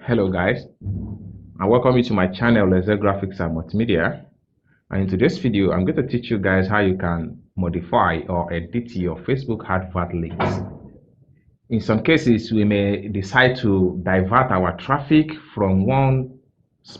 Hello guys, and welcome you to my channel Laser Graphics and Multimedia. And in today's video I'm going to teach you guys how you can modify or edit your Facebook advert links. In some cases we may decide to divert our traffic from one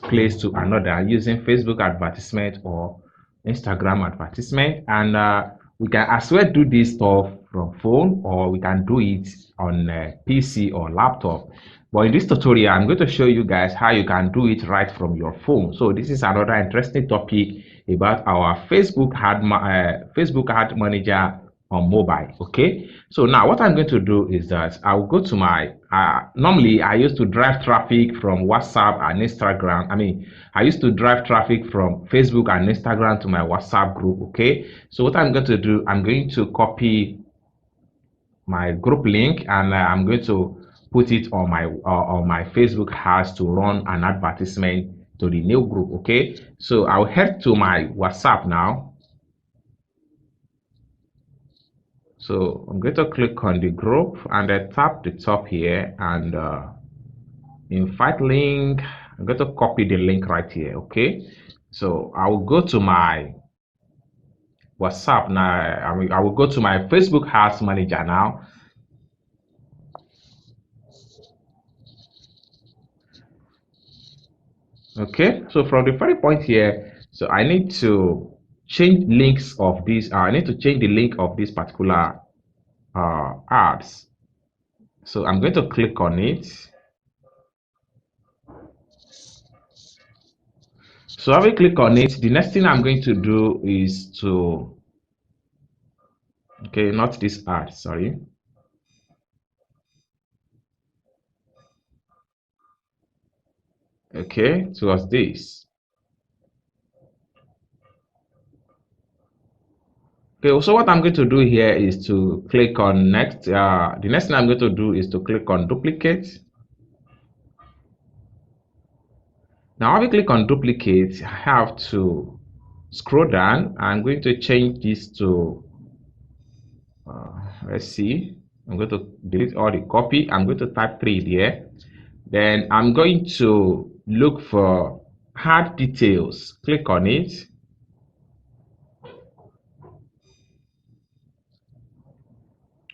place to another using Facebook advertisement or Instagram advertisement, and we can as well do this stuff from phone, or we can do it on PC or laptop. But in this tutorial I'm going to show you guys how you can do it right from your phone. So this is another interesting topic about our Facebook ad manager on mobile. Okay, so now what I'm going to do is that I'll go to my normally I used to drive traffic from WhatsApp and Instagram. I used to drive traffic from Facebook and Instagram to my WhatsApp group. Okay, so what I'm going to do, I'm going to copy my group link, and I'm going to put it on my Facebook has to run an advertisement to the new group. Okay, so I'll head to my WhatsApp now. So I'm going to click on the group and I tap the top here, and invite link. I'm going to copy the link right here. Okay, so I will go to my WhatsApp now. I will go to my Facebook Ads Manager now. Okay, so from the very point here, so I need to change links of this. I need to change the link of this particular ads. So I'm going to click on it. So having click on it, the next thing I'm going to do is to, okay, not this ad, sorry. Okay, towards this. Okay, so what I'm going to do here is to click on next. The next thing I'm going to do is to click on duplicate. Now, when I click on duplicate, I have to scroll down. I'm going to change this to, let's see, I'm going to delete all the copy. I'm going to type 3 there. Then I'm going to look for add details. Click on it.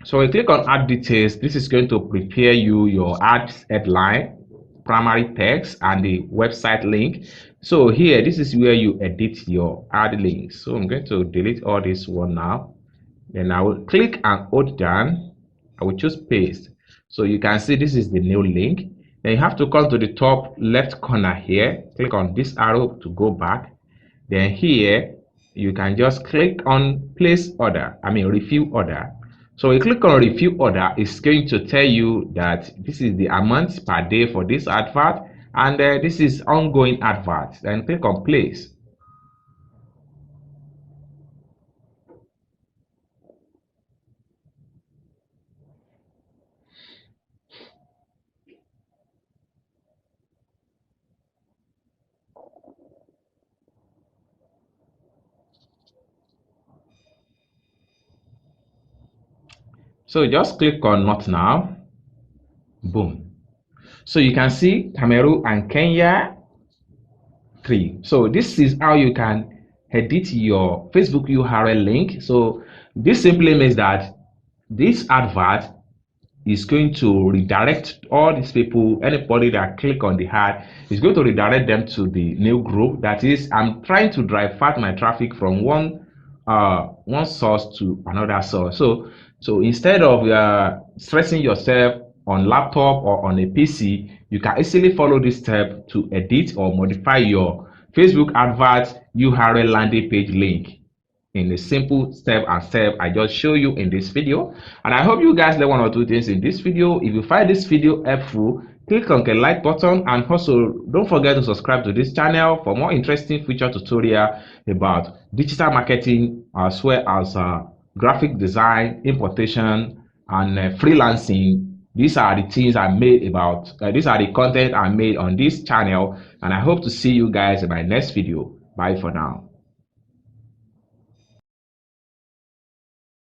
So when you click on add details, this is going to prepare you your ad headline, primary text, and the website link. So here, this is where you edit your ad links. So I'm going to delete all this one now. Then I will click and hold down. I will choose paste. So you can see this is the new link. Then you have to come to the top left corner here. Click on this arrow to go back. Then here, you can just click on place order. Review order. So when you click on review order, it's going to tell you that this is the amount per day for this advert, and this is ongoing advert. Then click on place. So just click on not now. Boom. So you can see Cameroon and Kenya 3. So this is how you can edit your Facebook URL link. So this simply means that this advert is going to redirect all these people, anybody that click on the ad is going to redirect them to the new group. That is, I'm trying to divert my traffic from one source to another source. So instead of stressing yourself on laptop or on a PC, you can easily follow this step to edit or modify your Facebook advert URL landing page link in a simple step I just show you in this video. And I hope you guys learn 1 or 2 things in this video. If you find this video helpful, click on the like button, and also don't forget to subscribe to this channel for more interesting future tutorial about digital marketing, as well as graphic design, importation, and freelancing. These are the things I made about, these are the content I made on this channel, and I hope to see you guys in my next video. Bye for now.